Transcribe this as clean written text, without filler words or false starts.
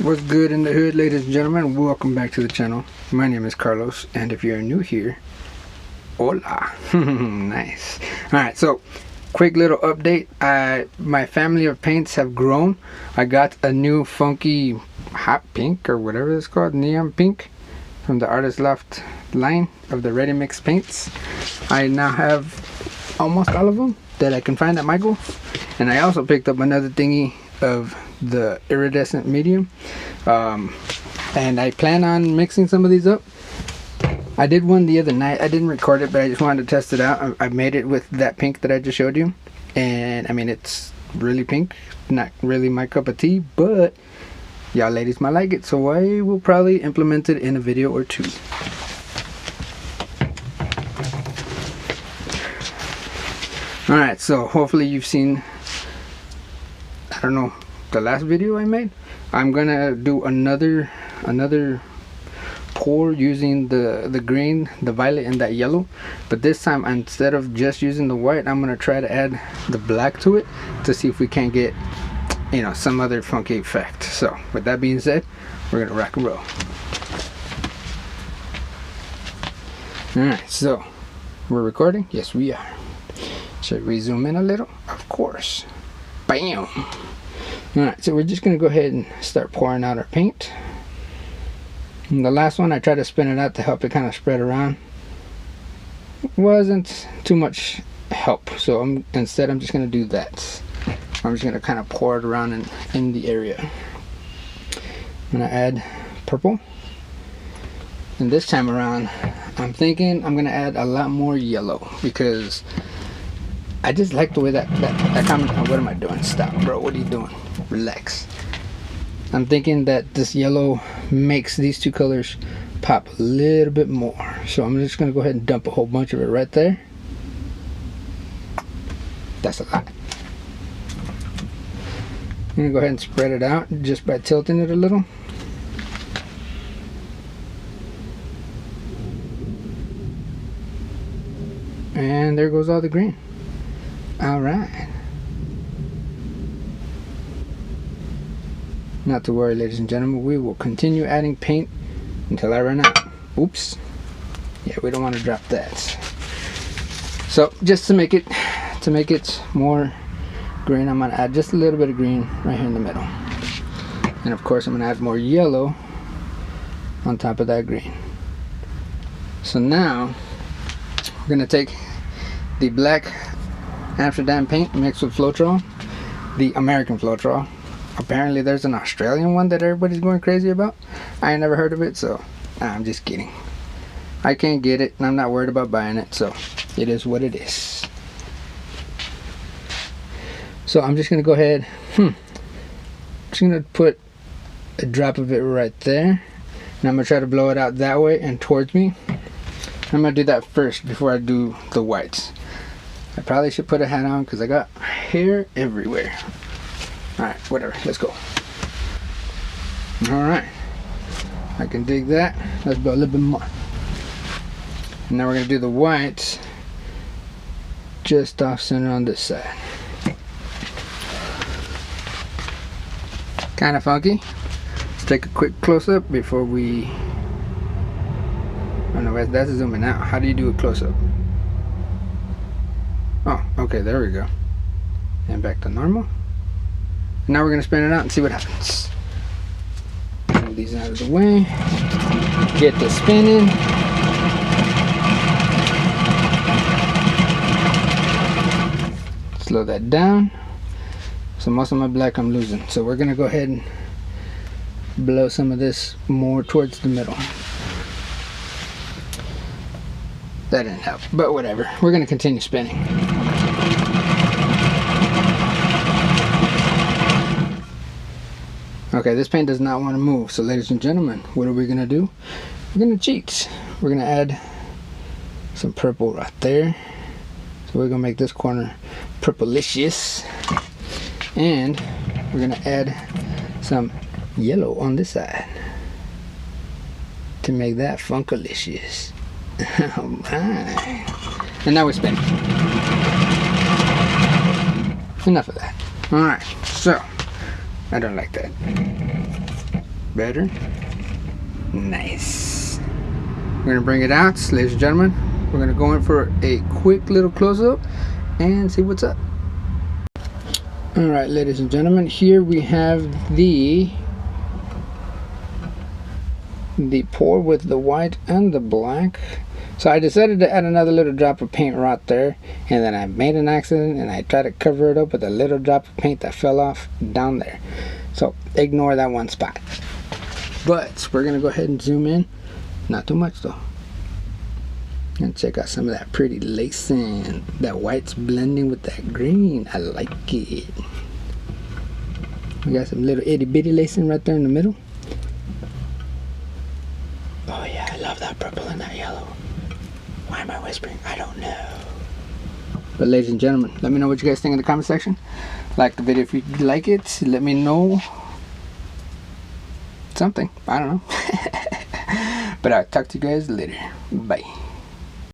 What's good in the hood, ladies and gentlemen? Welcome back to the channel. My name is Carlos, and if you're new here, hola. Nice. Alright, so quick little update. My family of paints have grown. I got a new funky hot pink, or whatever it's called, neon pink, from the Artist Loft line of the ready mix paints. I now have almost all of them that I can find at Michael's, and I also picked up another thingy of the iridescent medium, and I plan on mixing some of these up. I did one the other night. I didn't record it, but I just wanted to test it out. I made it with that pink that I just showed you, and I mean, it's really pink, not really my cup of tea, but y'all ladies might like it, so I will probably implement it in a video or two. Alright, so hopefully you've seen, I don't know, the last video I made. I'm gonna do another pour using the green, the violet, and that yellow, but this time instead of just using the white, I'm gonna try to add the black to it to see if we can get, you know, some other funky effect. So with that being said, we're gonna rock and roll. Alright, so we're recording. Yes, we are. Should we zoom in a little? Of course. Bam. Alright, so we're just going to go ahead and start pouring out our paint. And the last one, I tried to spin it out to help it kind of spread around. Wasn't too much help, so instead I'm just going to do that. I'm just going to kind of pour it around in the area. I'm going to add purple. And this time around, I'm thinking I'm going to add a lot more yellow, because I just like the way that comment. What am I doing? Stop, bro. What are you doing? Relax. I'm thinking that this yellow makes these two colors pop a little bit more. So I'm just going to go ahead and dump a whole bunch of it right there. That's a lot. I'm going to go ahead and spread it out just by tilting it a little. And there goes all the green. Alright. Not to worry, ladies and gentlemen, we will continue adding paint until I run out. Oops. Yeah, we don't want to drop that. So just to make it more green, I'm gonna add just a little bit of green right here in the middle. And of course I'm gonna add more yellow on top of that green. So now we're gonna take the black Amsterdam paint mixed with floetrol, the American floetrol. Apparently there's an Australian one that everybody's going crazy about. I ain't never heard of it, so I'm just kidding. I can't get it, and I'm not worried about buying it, so it is what it is. So I'm just gonna go ahead, just gonna put a drop of it right there, and I'm gonna try to blow it out that way and towards me. I'm gonna do that first before I do the whites. I probably should put a hat on because I got hair everywhere. Alright, whatever, let's go. Alright, I can dig that. Let's go a little bit more. And now we're going to do the whites just off center on this side. Kind of funky. Let's take a quick close-up before we... Oh no, that's zooming out. How do you do a close-up? Oh, okay, there we go. And back to normal. Now we're going to spin it out and see what happens. Move these out of the way. Get the spinning. Slow that down. So most of my black I'm losing. So we're going to go ahead and blow some of this more towards the middle. That didn't help, but whatever. We're going to continue spinning. Okay, this paint does not want to move, so ladies and gentlemen, what are we going to do? We're going to cheat. We're going to add some purple right there. So we're going to make this corner purplicious. And we're going to add some yellow on this side to make that funkalicious. Alright. And now we spin. Enough of that. Alright, so I don't like that. better. Nice. We're gonna bring it out, ladies and gentlemen. We're gonna go in for a quick little close-up and see what's up. Alright, ladies and gentlemen, here we have the pour with the white and the black. So I decided to add another little drop of paint right there, and then I made an accident and I tried to cover it up with a little drop of paint that fell off down there. So ignore that one spot. But we're gonna go ahead and zoom in. Not too much though. And check out some of that pretty lacing. That white's blending with that green. I like it. We got some little itty bitty lacing right there in the middle. Oh yeah, I love that purple and that yellow. Why am I whispering? I don't know. But ladies and gentlemen, let me know what you guys think in the comment section. Like the video if you like it. Let me know something. I don't know. But I'll talk to you guys later. Bye.